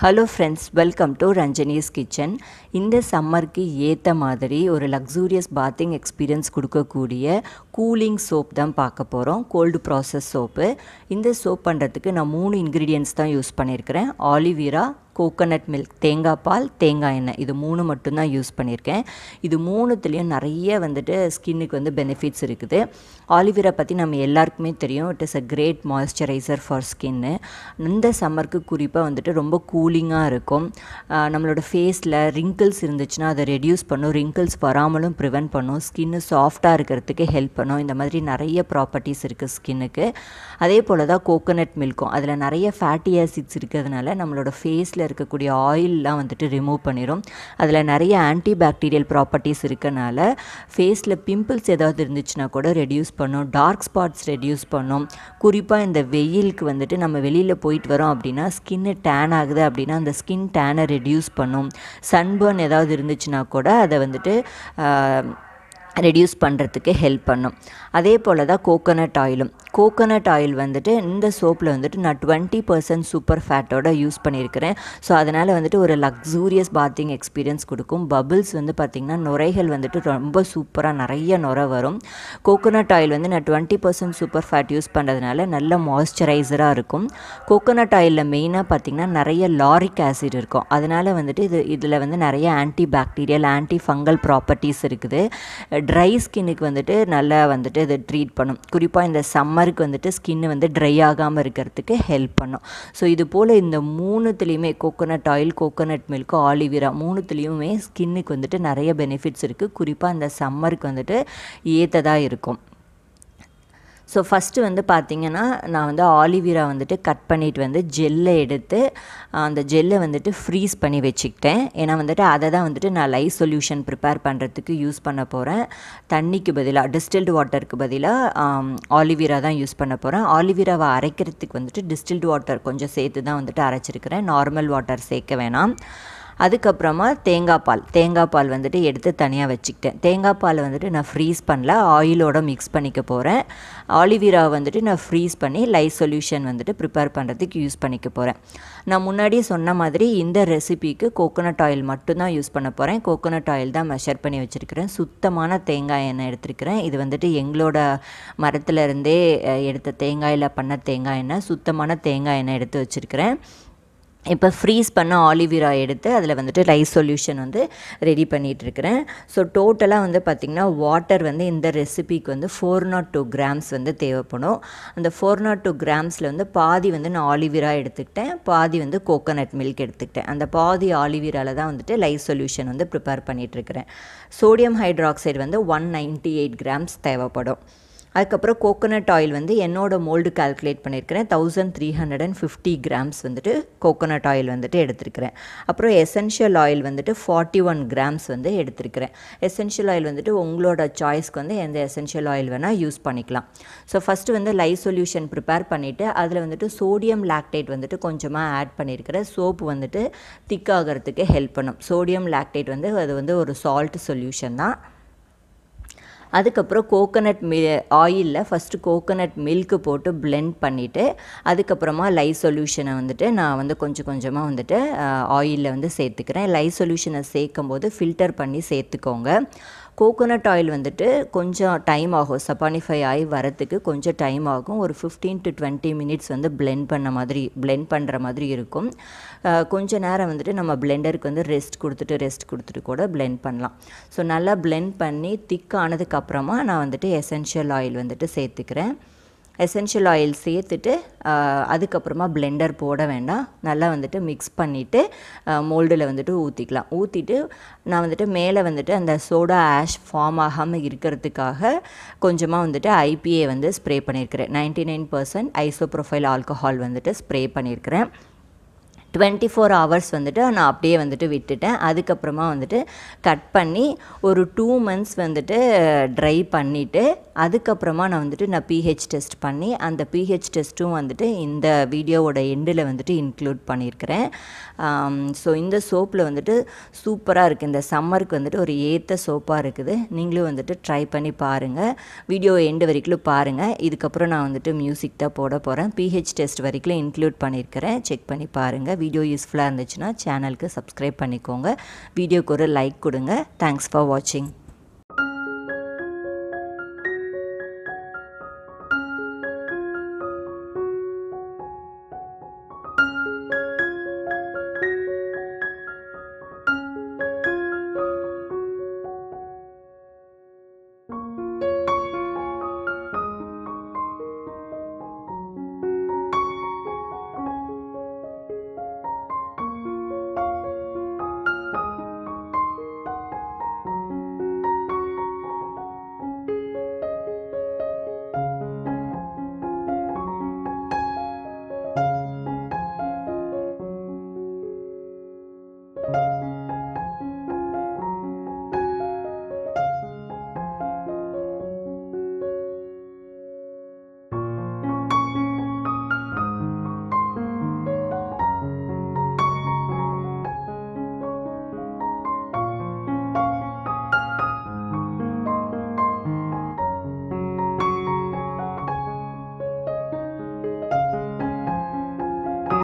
Hello friends, welcome to Ranjani's kitchen. இந்த சம்மருக்கு ஏற்ற மாதிரி ஒரு லக்ஸூரியஸ் பாத்திங் எக்ஸ்பீரியன்ஸ் கொடுக்கக்கூடிய கூலிங் சோப் தான் பார்க்க போகிறோம். Cold process soap. இந்த சோப் பண்ணுறதுக்கு நான் 3 இன்க்ரீடியன்ட்ஸ் தான் யூஸ் பண்ணியிருக்கிறேன். ஆலிவீரா, கோகோனட் மில்க், தேங்காய் பால், தேங்காய் எண்ணெய், இது 3 மட்டும்தான் யூஸ் பண்ணியிருக்கேன். இது 3துலேயும் நிறைய ஸ்கின்னுக்கு பெனிஃபிட்ஸ் இருக்குது. ஆலிவீரா பற்றி நம்ம எல்லாருக்குமே தெரியும். It is a great moisturiser for skin. இந்த சம்மருக்கு குறிப்பாக ரொம்ப கூலிங்காக இருக்கும். நம்மளோட ஃபேஸில் ரிங்கிள்ஸ் இருந்துச்சுன்னா அதை ரெடியூஸ் பண்ணும், ரிங்கிள்ஸ் வராமலும் ப்ரிவென்ட் பண்ணும், ஸ்கின்னு சாஃப்டாக இருக்கிறதுக்கு ஹெல்ப் பண்ணும். இந்த மாதிரி நிறைய ப்ராப்பர்ட்டிஸ் இருக்குது ஸ்கின்னுக்கு. அதே போல் தான் கோகோனட் மில்க்கும். அதில் நிறைய ஃபேட்டி ஆசிட்ஸ் இருக்கிறதுனால நம்மளோட ஃபேஸில் இருக்கக்கூடிய ஆயிலெலாம் ரிமூவ் பண்ணிடும். அதில் நிறைய ஆன்டி பாக்டீரியல் ப்ராப்பர்ட்டிஸ் இருக்கனால ஃபேஸில் பிம்பிள்ஸ் ஏதாவது இருந்துச்சுன்னா கூட ரெடியூஸ் பண்ணும், டார்க் ஸ்பாட்ஸ் ரெடியூஸ் பண்ணும். குறிப்பாக இந்த வெயிலுக்கு நம்ம வெளியில் போயிட்டு வரோம் அப்படின்னா ஸ்கின்னு டேன் ஆகுது அப்படின்னா அந்த ஸ்கின் டேனை ரெடியூஸ் பண்ணும். சன்பர்ன் ஏதாவது இருந்துச்சுன்னா கூட அதை ரெடியூஸ் பண்ணுறதுக்கு ஹெல்ப் பண்ணும். அதே போல் தான் கோகோனட் ஆயிலும். கோகோனட் ஆயில் இந்த சோப்பில் நான் 20% சூப்பர் ஃபேட்டோட யூஸ் பண்ணியிருக்கிறேன். ஸோ அதனால் ஒரு லக்ஸூரியஸ் பாத்திங் எக்ஸ்பீரியன்ஸ் கொடுக்கும். பபிள்ஸ் பார்த்திங்கன்னா நுரைகள் ரொம்ப சூப்பராக நிறைய நுரை வரும். கோகோனட் ஆயில் நான் 20% சூப்பர் ஃபேட் யூஸ் பண்ணுறதுனால நல்ல மாய்ஸ்சரைசராக இருக்கும். கோகோனட் ஆயிலில் மெயினாக பார்த்திங்கன்னா நிறைய லாரிக் ஆசிட் இருக்கும். அதனால் இதில் நிறைய anti bacterial, anti fungal properties இருக்குது. ட்ரை ஸ்கின்னுக்கு நல்லா இது ட்ரீட் பண்ணும். குறிப்பாக இந்த சம்மருக்கு ஸ்கின்னு ட்ரை ஆகாமல் இருக்கிறதுக்கு ஹெல்ப் பண்ணும். ஸோ இது போல் இந்த 3துலேயுமே கோகோனட் ஆயில், கோகோனட் மில்க், ஆலிவீரா 3துலேயுமே ஸ்கின்னுக்கு நிறைய பெனிஃபிட்ஸ் இருக்குது. குறிப்பாக இந்த சம்மருக்கு ஏற்றதாக இருக்கும். ஸோ ஃபஸ்ட்டு பார்த்திங்கன்னா நான் ஆலிவீரா கட் பண்ணிவிட்டு ஜெல்லை எடுத்து அந்த ஜெல்லை ஃப்ரீஸ் பண்ணி வச்சுக்கிட்டேன். ஏன்னா அதை தான் நான் லைவ் சொல்யூஷன் ப்ரிப்பேர் பண்ணுறதுக்கு யூஸ் பண்ண போகிறேன். தண்ணிக்கு பதிலாக, டிஸ்டில்டு வாட்டருக்கு பதிலாக ஆலிவீரா தான் யூஸ் பண்ண போகிறேன். ஆலிவீராவை அரைக்கிறதுக்கு டிஸ்டில்டு வாட்டர் கொஞ்சம் சேர்த்து தான் அரைச்சிருக்கிறேன். நார்மல் வாட்டர் சேர்க்க வேணாம். அதுக்கப்புறமா தேங்காய் பால் எடுத்து தனியாக வச்சுக்கிட்டேன். தேங்காய் பால் நான் ஃப்ரீஸ் பண்ணல, ஆயிலோட மிக்ஸ் பண்ணிக்க போகிறேன். ஆலிவீராவை நான் ஃப்ரீஸ் பண்ணி லைவ் சொல்யூஷன் ப்ரிப்பேர் பண்ணுறதுக்கு யூஸ் பண்ணிக்க போகிறேன். நான் முன்னாடியே சொன்ன மாதிரி இந்த ரெசிபிக்கு கோகோனட் ஆயில் மட்டும்தான் யூஸ் பண்ண போகிறேன். கோகோனட் ஆயில் தான் மெஷர் பண்ணி வச்சுருக்கிறேன். சுத்தமான தேங்காய் எண்ணெய் எடுத்துருக்கிறேன். இது எங்களோட மரத்துலேருந்தே எடுத்த தேங்காயில் பண்ண தேங்காய் எண்ணெய், சுத்தமான தேங்காய் எண்ணெய் எடுத்து வச்சுருக்கிறேன். இப்போ ஃப்ரீஸ் பண்ண ஆலிவீரா எடுத்து அதில் லைவ் சொல்யூஷன் ரெடி பண்ணிகிட்ருக்கிறேன். ஸோ டோட்டலாக பார்த்திங்கன்னா வாட்டர் இந்த ரெசிபிக்கு 402 கிராம்ஸ் தேவைப்படும். அந்த 402 கிராம்ஸில் பாதி நான் ஆலிவீரா எடுத்துக்கிட்டேன், பாதி கோகோனட் மில்க் எடுத்துக்கிட்டேன். அந்த பாதி ஆலிவீராவில் தான் லைவ் சொல்யூஷன் ப்ரிப்பேர் பண்ணிகிட்ருக்கிறேன். சோடியம் ஹைட்ராக்சைடு 198 கிராம்ஸ் தேவைப்படும். அதுக்கப்புறம் கோகோனட் ஆயில் என்னோட மோல்டு கால்குலேட் பண்ணியிருக்கிறேன். 1350 கிராம்ஸ் கோகோனட் ஆயில் எடுத்துருக்கிறேன். அப்புறம் எசென்ஷியல் ஆயில் 41 கிராம்ஸ் எடுத்துருக்கிறேன். எசென்ஷியல் ஆயில் உங்களோட சாய்ஸ்க்கு எந்த எசென்ஷியல் ஆயில் வேணால் யூஸ் பண்ணிக்கலாம். So first lye solution prepare பண்ணிவிட்டு அதில் சோடியம் லாக்டேட் கொஞ்சமாக ஆட் பண்ணியிருக்கிறேன். சோப்பு திக்காகிறதுக்கு ஹெல்ப் பண்ணும். சோடியம் லாக்டேட் அது ஒரு சால்ட் சொல்யூஷன் தான். அதுக்கப்புறம் கோகோனட் ஆயிலில் ஃபஸ்ட்டு கோகோனட் மில்க்கு போட்டு பிளெண்ட் பண்ணிவிட்டு அதுக்கப்புறமா லைவ் சொல்யூஷனை நான் கொஞ்சம் கொஞ்சமாக ஆயிலில் சேர்த்துக்கிறேன். லைவ் சொல்யூஷனை சேர்க்கும் போது ஃபில்டர் பண்ணி சேர்த்துக்கோங்க. கோகோனட் ஆயில் கொஞ்சம் டைம் ஆகும், சப்பானிஃபை ஆகி வரத்துக்கு கொஞ்சம் டைம் ஆகும். ஒரு 15 to 20 மினிட்ஸ் பிளெண்ட் பண்ணுற மாதிரி இருக்கும். கொஞ்சம் நேரம் நம்ம பிளெண்டருக்கு ரெஸ்ட் கொடுத்துட்டு கூட பிளெண்ட் பண்ணலாம். ஸோ நல்லா பிளெண்ட் பண்ணி திக்கானதுக்கப்புறமா நான் எசென்ஷியல் ஆயில் சேர்த்துக்கிறேன். எசென்ஷியல் ஆயில் சேர்த்துட்டு அதுக்கப்புறமா பிளெண்டர் போட வேண்டாம். நல்லா மிக்ஸ் பண்ணிவிட்டு மோல்டில் ஊற்றிக்கலாம். ஊற்றிட்டு நான் மேலே அந்த சோடா ஆஷ் ஃபார்ம் ஆகாமல் இருக்கிறதுக்காக கொஞ்சமாக ஐபிஏ ஸ்ப்ரே பண்ணியிருக்கிறேன். 99% ஐசோப்ரோஃபைல் ஆல்கஹால் ஸ்ப்ரே பண்ணியிருக்கிறேன். 24 ஹவர்ஸ் நான் அப்படியே விட்டுட்டேன். அதுக்கப்புறமா கட் பண்ணி ஒரு 2 months ட்ரை பண்ணிவிட்டு அதுக்கப்புறமா நான் pH டெஸ்ட் பண்ணி அந்த pH டெஸ்ட்டும் இந்த வீடியோவோட எண்டில் இன்க்ளூட் பண்ணியிருக்கிறேன். ஸோ இந்த சோப்பில் சூப்பராக இருக்குது. இந்த சம்மருக்கு ஒரு ஏற்ற சோப்பாக இருக்குது. நீங்களும் ட்ரை பண்ணி பாருங்கள். வீடியோ எண்டு வரைக்கும் பாருங்கள். இதுக்கப்புறம் நான் மியூசிக் தான் போட போகிறேன். pH டெஸ்ட் வரைக்கும் இன்க்ளூட் பண்ணியிருக்கிறேன். செக் பண்ணி பாருங்கள். வீடியோ யூஸ்ஃபுல்லாக இருந்துச்சுன்னா சேனலுக்கு சப்ஸ்கிரைப் பண்ணிக்கோங்க. வீடியோக்கு ஒரு லைக் கொடுங்க. தேங்க்ஸ் ஃபார் வாட்சிங்.